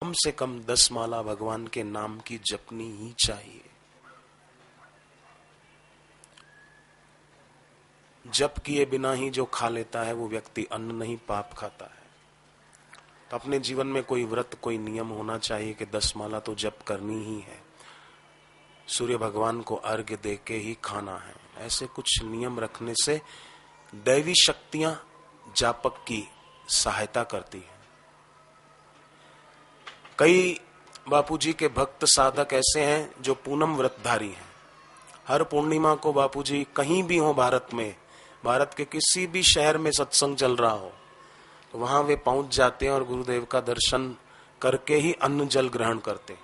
कम से कम 10 माला भगवान के नाम की जपनी ही चाहिए। जप किए बिना ही जो खा लेता है वो व्यक्ति अन्न नहीं पाप खाता है। तो अपने जीवन में कोई व्रत, कोई नियम होना चाहिए कि 10 माला तो जप करनी ही है, सूर्य भगवान को अर्घ्य दे के ही खाना है। ऐसे कुछ नियम रखने से दैवी शक्तियां जापक की सहायता करती है। कई बापूजी के भक्त साधक ऐसे हैं जो पूनम व्रतधारी हैं। हर पूर्णिमा को बापूजी कहीं भी हो भारत में, भारत के किसी भी शहर में सत्संग चल रहा हो तो वहां वे पहुंच जाते हैं और गुरुदेव का दर्शन करके ही अन्न जल ग्रहण करते हैं।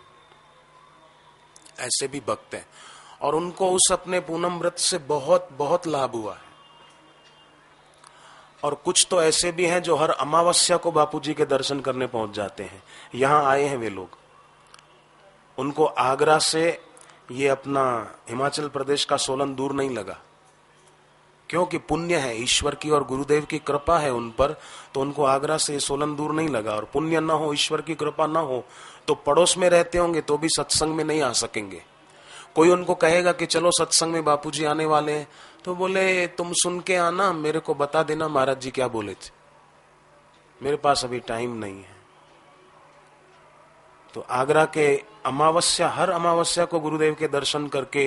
ऐसे भी भक्त हैं और उनको उस अपने पूनम व्रत से बहुत बहुत लाभ हुआ है। और कुछ तो ऐसे भी हैं जो हर अमावस्या को बापूजी के दर्शन करने पहुंच जाते हैं। यहां आए हैं वे लोग, उनको आगरा से ये अपना हिमाचल प्रदेश का सोलन दूर नहीं लगा, क्योंकि पुण्य है ईश्वर की और गुरुदेव की कृपा है उन पर, तो उनको आगरा से सोलन दूर नहीं लगा। और पुण्य ना हो, ईश्वर की कृपा ना हो तो पड़ोस में रहते होंगे तो भी सत्संग में नहीं आ सकेंगे। कोई उनको कहेगा कि चलो सत्संग में बापूजी आने वाले हैं, तो बोले तुम सुन के आना, मेरे को बता देना महाराज जी क्या बोले थे, मेरे पास अभी टाइम नहीं है। तो आगरा के अमावस्या, हर अमावस्या को गुरुदेव के दर्शन करके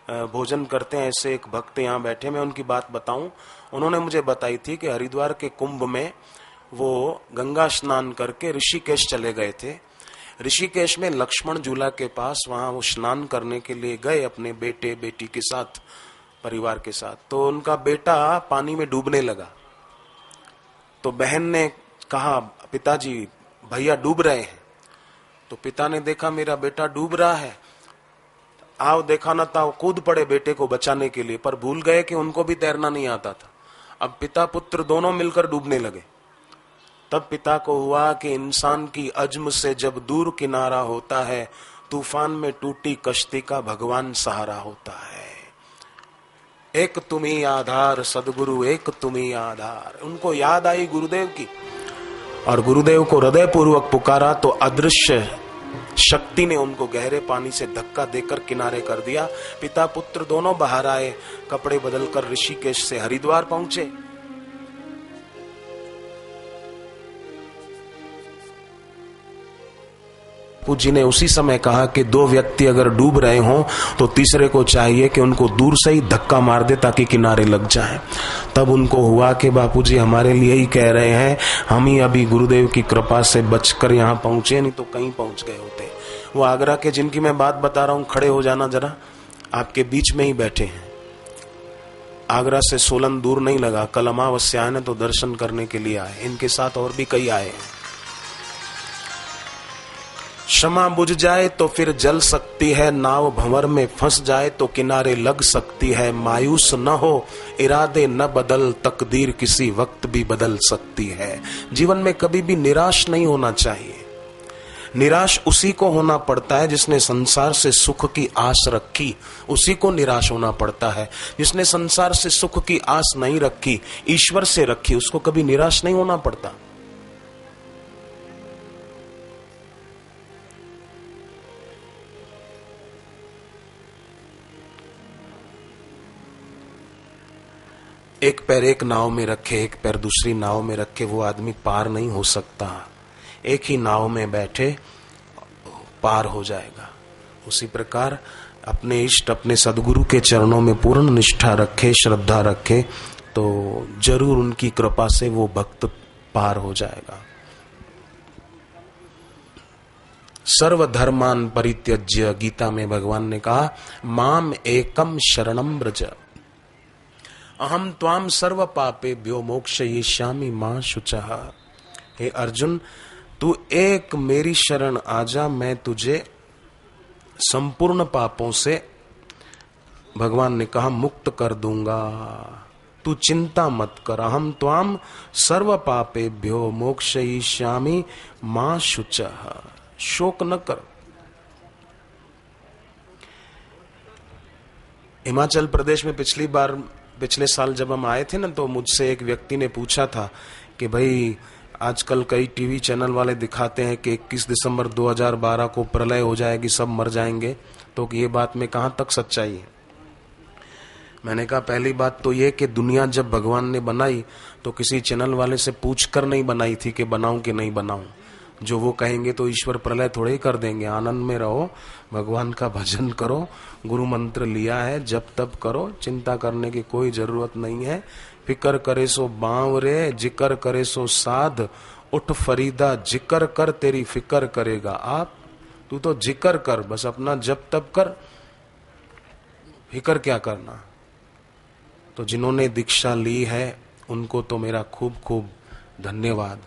भोजन करते हैं। ऐसे एक भक्त यहाँ बैठे, मैं उनकी बात बताऊं। उन्होंने मुझे बताई थी कि हरिद्वार के कुंभ में वो गंगा स्नान करके ऋषिकेश चले गए थे। ऋषिकेश में लक्ष्मण झूला के पास वहां वो स्नान करने के लिए गए अपने बेटे बेटी के साथ, परिवार के साथ। तो उनका बेटा पानी में डूबने लगा। तो बहन ने कहा पिताजी भैया डूब रहे हैं। तो पिता ने देखा मेरा बेटा डूब रहा है, आओ देखा ना था, कूद पड़े बेटे को बचाने के लिए, पर भूल गए कि उनको भी तैरना नहीं आता था। अब पिता पुत्र दोनों मिलकर डूबने लगे। तब पिता को हुआ कि इंसान की अज्म से जब दूर किनारा होता है, तूफान में टूटी कश्ती का भगवान सहारा होता है। एक तुम्ही आधार सदगुरु, एक तुम्ही आधार। उनको याद आई गुरुदेव की और गुरुदेव को हृदय पूर्वक पुकारा तो अदृश्य शक्ति ने उनको गहरे पानी से धक्का देकर किनारे कर दिया। पिता पुत्र दोनों बाहर आए, कपड़े बदलकर ऋषिकेश से हरिद्वार पहुंचे। पूजी ने उसी समय कहा कि दो व्यक्ति अगर डूब रहे हों तो तीसरे को चाहिए कि उनको दूर से ही धक्का मार दे ताकि किनारे लग जाएं। तब उनको हुआ कि बापूजी हमारे लिए ही कह रहे हैं, हम ही अभी गुरुदेव की कृपा से बचकर यहाँ पहुंचे, नहीं तो कहीं पहुंच गए होते। वो आगरा के जिनकी मैं बात बता रहा हूं, खड़े हो जाना जरा, आपके बीच में ही बैठे हैं। आगरा से सोलन दूर नहीं लगा, कल अमावस्या है तो दर्शन करने के लिए आए। इनके साथ और भी कई आए हैं। क्षमा बुझ जाए तो फिर जल सकती है, नाव भंवर में फंस जाए तो किनारे लग सकती है। मायूस न हो, इरादे न बदल, तकदीर किसी वक्त भी बदल सकती है। जीवन में कभी भी निराश नहीं होना चाहिए। निराश उसी को होना पड़ता है जिसने संसार से सुख की आस रखी, उसी को निराश होना पड़ता है। जिसने संसार से सुख की आस नहीं रखी, ईश्वर से रखी, उसको कभी निराश नहीं होना पड़ता। एक पैर एक नाव में रखे, एक पैर दूसरी नाव में रखे वो आदमी पार नहीं हो सकता। एक ही नाव में बैठे पार हो जाएगा। उसी प्रकार अपने इष्ट, अपने सदगुरु के चरणों में पूर्ण निष्ठा रखे, श्रद्धा रखे, तो जरूर उनकी कृपा से वो भक्त पार हो जाएगा। सर्वधर्मान परित्यज्य, गीता में भगवान ने कहा, माम एकम शरणम व्रज, अहम त्वाम सर्व पापेभ्यो मोक्षयिष्यामि मां शुचः। हे अर्जुन, तू एक मेरी शरण आजा, मैं तुझे संपूर्ण पापों से, भगवान ने कहा, मुक्त कर दूंगा। तू चिंता मत कर, अहम त्वाम सर्व पापेभ्यो मोक्षयिष्यामि मां शुचः। शोक न कर। हिमाचल प्रदेश में पिछले साल जब हम आए थे ना, तो मुझसे एक व्यक्ति ने पूछा था कि भाई आजकल कई टीवी चैनल वाले दिखाते हैं कि 21 दिसंबर 2012 को प्रलय हो जाएगी, सब मर जाएंगे, तो ये बात में कहां तक सच्चाई है? मैंने कहा पहली बात तो ये कि दुनिया जब भगवान ने बनाई तो किसी चैनल वाले से पूछकर नहीं बनाई थी कि बनाऊं कि नहीं बनाऊं। जो वो कहेंगे तो ईश्वर प्रलय थोड़े ही कर देंगे। आनंद में रहो, भगवान का भजन करो, गुरु मंत्र लिया है, जब तब करो, चिंता करने की कोई जरूरत नहीं है। फिकर करे सो बांवरे, जिक्र करे सो साध, उठ फरीदा जिक्र कर, तेरी फिकर करेगा आप। तू तो जिक्र कर, बस अपना जब तब कर, फिकर क्या करना। तो जिन्होंने दीक्षा ली है उनको तो मेरा खूब खूब धन्यवाद,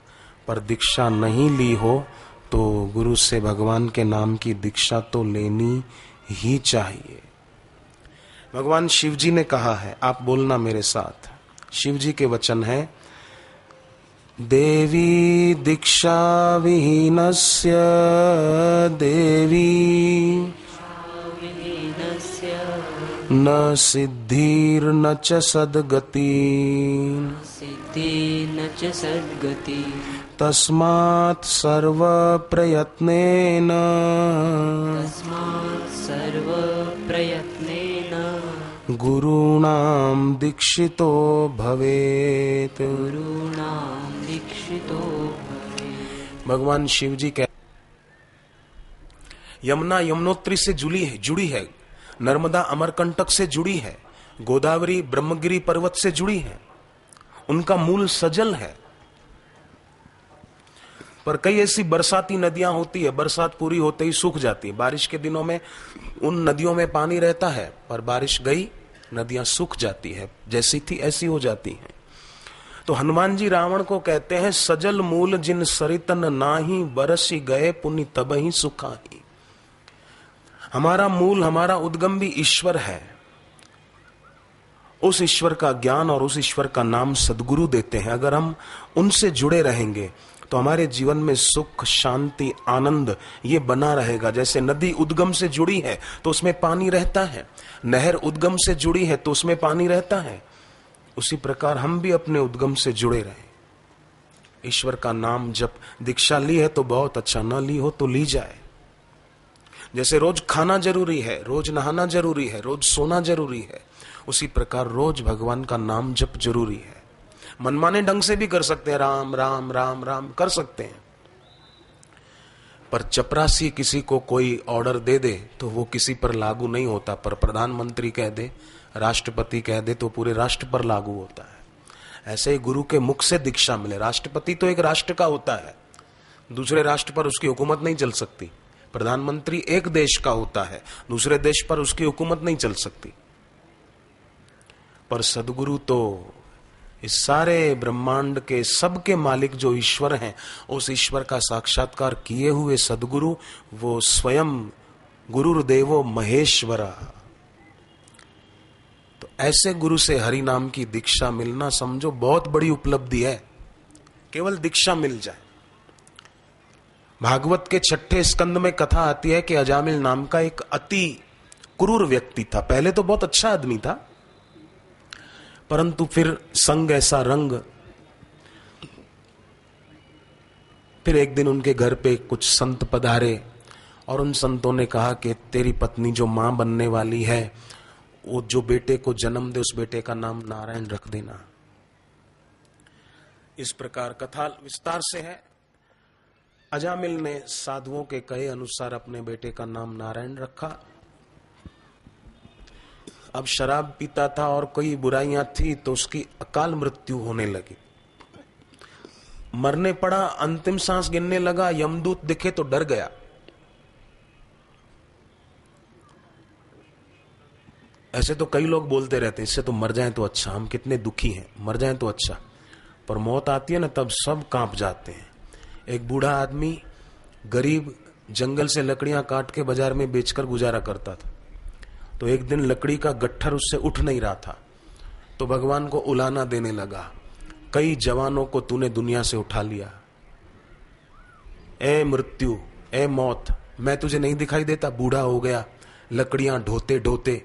पर दीक्षा नहीं ली हो तो गुरु से भगवान के नाम की दीक्षा तो लेनी ही चाहिए। भगवान शिव जी ने कहा है, आप बोलना मेरे साथ, शिव जी के वचन है, देवी दीक्षा विहीनस्य देवी न सिद्धिर्न च सद्गति, सिद्धिर्न च सद्गति, तस्मात् सर्व प्रयत्नेन, तस्मात् सर्व प्रयत्नेन गुरूणां दीक्षितो भवेत्, गुरूणां दीक्षितो भवेत्। भगवान शिव जी कह, यमुना यमुनोत्री से जुड़ी है, नर्मदा अमरकंटक से जुड़ी है, गोदावरी ब्रह्मगिरी पर्वत से जुड़ी है, उनका मूल सजल है। पर कई ऐसी बरसाती नदियां होती है, बरसात पूरी होते ही सूख जाती है। बारिश के दिनों में उन नदियों में पानी रहता है, पर बारिश गई नदियां सूख जाती है, जैसी थी ऐसी हो जाती हैं। तो हनुमान जी रावण को कहते हैं, सजल मूल जिन सरितन नाही, बरसी गए पुनि तब ही सुखाही। हमारा मूल, हमारा उद्गम भी ईश्वर है। उस ईश्वर का ज्ञान और उस ईश्वर का नाम सद्गुरु देते हैं। अगर हम उनसे जुड़े रहेंगे तो हमारे जीवन में सुख, शांति, आनंद ये बना रहेगा। जैसे नदी उद्गम से जुड़ी है तो उसमें पानी रहता है, नहर उद्गम से जुड़ी है तो उसमें पानी रहता है। उसी प्रकार हम भी अपने उद्गम से जुड़े रहें। ईश्वर का नाम जब दीक्षा ली है तो बहुत अच्छा, न ली हो तो ली जाए। जैसे रोज खाना जरूरी है, रोज नहाना जरूरी है, रोज सोना जरूरी है, उसी प्रकार रोज भगवान का नाम जप जरूरी है। मनमाने ढंग से भी कर सकते हैं, राम राम राम राम कर सकते हैं, पर चपरासी किसी को कोई ऑर्डर दे दे तो वो किसी पर लागू नहीं होता। पर प्रधानमंत्री कह दे, राष्ट्रपति कह दे तो पूरे राष्ट्र पर लागू होता है। ऐसे ही गुरु के मुख से दीक्षा मिले। राष्ट्रपति तो एक राष्ट्र का होता है, दूसरे राष्ट्र पर उसकी हुकूमत नहीं चल सकती। प्रधानमंत्री एक देश का होता है, दूसरे देश पर उसकी हुकूमत नहीं चल सकती। पर सदगुरु तो इस सारे ब्रह्मांड के सबके मालिक जो ईश्वर हैं, उस ईश्वर का साक्षात्कार किए हुए सदगुरु, वो स्वयं गुरुर्देवो महेश्वरा। तो ऐसे गुरु से हरि नाम की दीक्षा मिलना समझो बहुत बड़ी उपलब्धि है। केवल दीक्षा मिल जाए। भागवत के 6ठे स्कंद में कथा आती है कि अजामिल नाम का एक अति क्रूर व्यक्ति था। पहले तो बहुत अच्छा आदमी था, परंतु फिर संग ऐसा रंग। फिर एक दिन उनके घर पे कुछ संत पधारे और उन संतों ने कहा कि तेरी पत्नी जो मां बनने वाली है, वो जो बेटे को जन्म दे उस बेटे का नाम नारायण रख देना। इस प्रकार कथा विस्तार से है। अजामिल ने साधुओं के कहे अनुसार अपने बेटे का नाम नारायण रखा। अब शराब पीता था और कोई बुराइयां थी तो उसकी अकाल मृत्यु होने लगी। मरने पड़ा, अंतिम सांस गिनने लगा, यमदूत दिखे तो डर गया। ऐसे तो कई लोग बोलते रहते हैं, इससे तो मर जाएं तो अच्छा, हम कितने दुखी हैं, मर जाएं तो अच्छा। पर मौत आती है ना, तब सब कांप जाते हैं। एक बूढ़ा आदमी गरीब जंगल से लकड़ियां काट के बाजार में बेचकर गुजारा करता था। तो एक दिन लकड़ी का गट्ठर उससे उठ नहीं रहा था, तो भगवान को उलाना देने लगा, कई जवानों को तूने दुनिया से उठा लिया, ए मृत्यु, ए मौत, मैं तुझे नहीं दिखाई देता? बूढ़ा हो गया, लकड़ियां ढोते ढोते,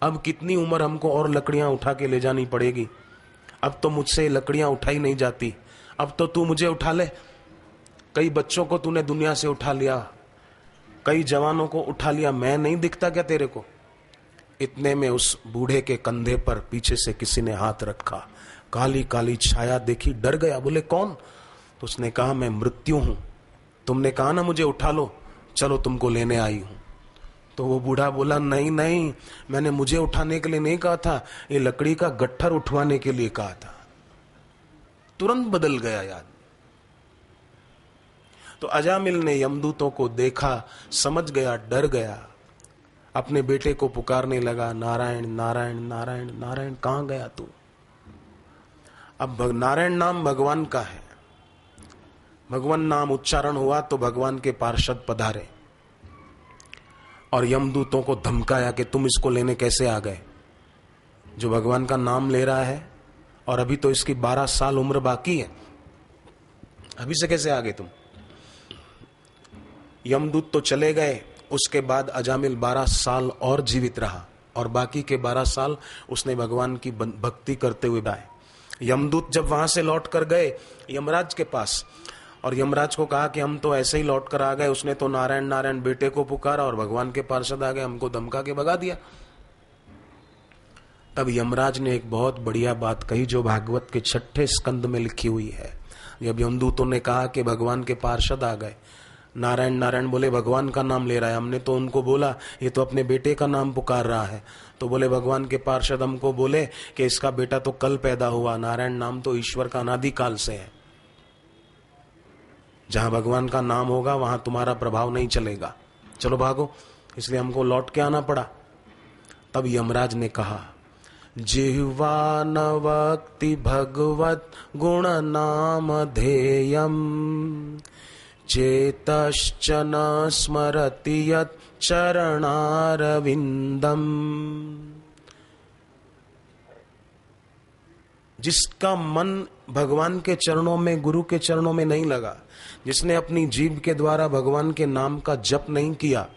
अब कितनी उम्र हमको और लकड़ियां उठा के ले जानी पड़ेगी? अब तो मुझसे लकड़ियां उठाई नहीं जाती, अब तो तू मुझे उठा ले। कई बच्चों को तूने दुनिया से उठा लिया, कई जवानों को उठा लिया, मैं नहीं दिखता क्या तेरे को? इतने में उस बूढ़े के कंधे पर पीछे से किसी ने हाथ रखा, काली काली छाया देखी, डर गया। बोले कौन? तो उसने कहा मैं मृत्यु हूं, तुमने कहा ना मुझे उठा लो, चलो तुमको लेने आई हूं। तो वो बूढ़ा बोला नहीं नहीं, मैंने मुझे उठाने के लिए नहीं कहा था, ये लकड़ी का गट्ठर उठवाने के लिए कहा था। तुरंत बदल गया याद। तो अजामिल ने यमदूतों को देखा, समझ गया, डर गया, अपने बेटे को पुकारने लगा, नारायण नारायण नारायण नारायण। कहां गया तू? अब नारायण नाम भगवान का है, भगवान नाम उच्चारण हुआ तो भगवान के पार्षद पधारे और यमदूतों को धमकाया कि तुम इसको लेने कैसे आ गए, जो भगवान का नाम ले रहा है और अभी तो इसकी 12 साल उम्र बाकी है, अभी से कैसे आ गए तुम? यमदूत तो चले गए। उसके बाद अजामिल 12 साल और जीवित रहा और बाकी के 12 साल उसने भगवान की भक्ति करते हुए बिताए। यमदूत जब वहां से लौट कर गए यमराज के पास और यमराज को कहा कि हम तो ऐसे ही लौट कर आ गए, उसने तो नारायण नारायण बेटे को पुकारा और भगवान के पार्षद आ गए, हमको धमका के भगा दिया। तब यमराज ने एक बहुत बढ़िया बात कही जो भागवत के 6ठे स्कंद में लिखी हुई है। जब यमदूतों ने कहा कि भगवान के पार्षद आ गए, नारायण नारायण बोले भगवान का नाम ले रहा है, हमने तो उनको बोला ये तो अपने बेटे का नाम पुकार रहा है। तो बोले भगवान के पार्षद हमको बोले कि इसका बेटा तो कल पैदा हुआ, नारायण नाम तो ईश्वर का अनादिकाल से है, जहां भगवान का नाम होगा वहां तुम्हारा प्रभाव नहीं चलेगा, चलो भागो। इसलिए हमको लौट के आना पड़ा। तब यमराज ने कहा जिह्वा न वक्ति भगवत गुण नाम ध्येयम चेतश्च न स्मरति यत् चरणारविंदम। जिसका मन भगवान के चरणों में, गुरु के चरणों में नहीं लगा, जिसने अपनी जीभ के द्वारा भगवान के नाम का जप नहीं किया,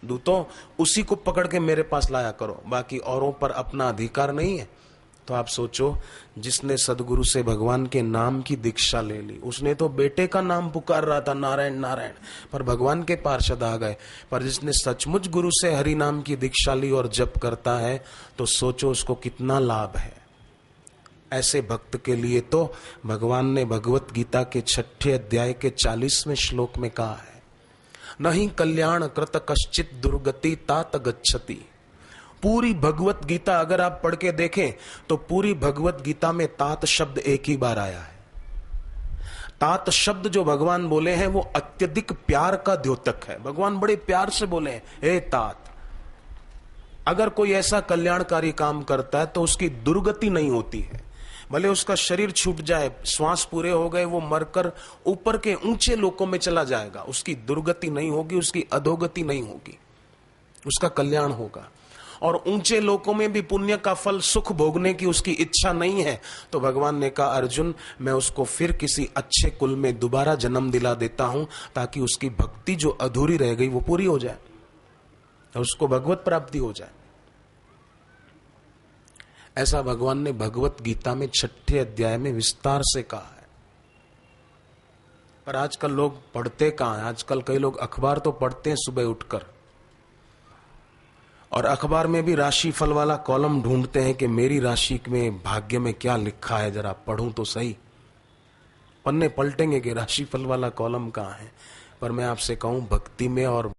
दूतों उसी को पकड़ के मेरे पास लाया करो, बाकी औरों पर अपना अधिकार नहीं है। तो आप सोचो, जिसने सदगुरु से भगवान के नाम की दीक्षा ले ली, उसने तो बेटे का नाम पुकार रहा था नारायण नारायण, पर भगवान के पार्षद आ गए। पर जिसने सचमुच गुरु से हरि नाम की दीक्षा ली और जप करता है तो सोचो उसको कितना लाभ है। ऐसे भक्त के लिए तो भगवान ने भगवत गीता के 6ठे अध्याय के 40वें श्लोक में कहा है, नहीं कल्याण कृत कश्चित दुर्गति तात गच्छति। पूरी भगवत गीता अगर आप पढ़ के देखें तो पूरी भगवत गीता में तात शब्द एक ही बार आया है। तात शब्द जो भगवान बोले हैं वो अत्यधिक प्यार का द्योतक है। भगवान बड़े प्यार से बोले हैं, हे तात। अगर कोई ऐसा कल्याणकारी काम करता है तो उसकी दुर्गति नहीं होती है, भले उसका शरीर छूट जाए, श्वास पूरे हो गए, वो मरकर ऊपर के ऊंचे लोकों में चला जाएगा, उसकी दुर्गति नहीं होगी, उसकी अधोगति नहीं होगी, उसका कल्याण होगा। और ऊंचे लोकों में भी पुण्य का फल सुख भोगने की उसकी इच्छा नहीं है तो भगवान ने कहा अर्जुन मैं उसको फिर किसी अच्छे कुल में दोबारा जन्म दिला देता हूं ताकि उसकी भक्ति जो अधूरी रह गई वो पूरी हो जाए और उसको भगवत प्राप्ति हो जाए। ऐसा भगवान ने भगवत गीता में 6ठे अध्याय में विस्तार से कहा है। पर आजकल लोग पढ़ते कहां हैं? आजकल कई लोग अखबार तो पढ़ते हैं सुबह उठकर, और अखबार में भी राशि फल वाला कॉलम ढूंढते हैं कि मेरी राशि में भाग्य में क्या लिखा है, जरा पढ़ूं तो सही। पन्ने पलटेंगे कि राशि फल वाला कॉलम कहां है। पर मैं आपसे कहूं भक्ति में और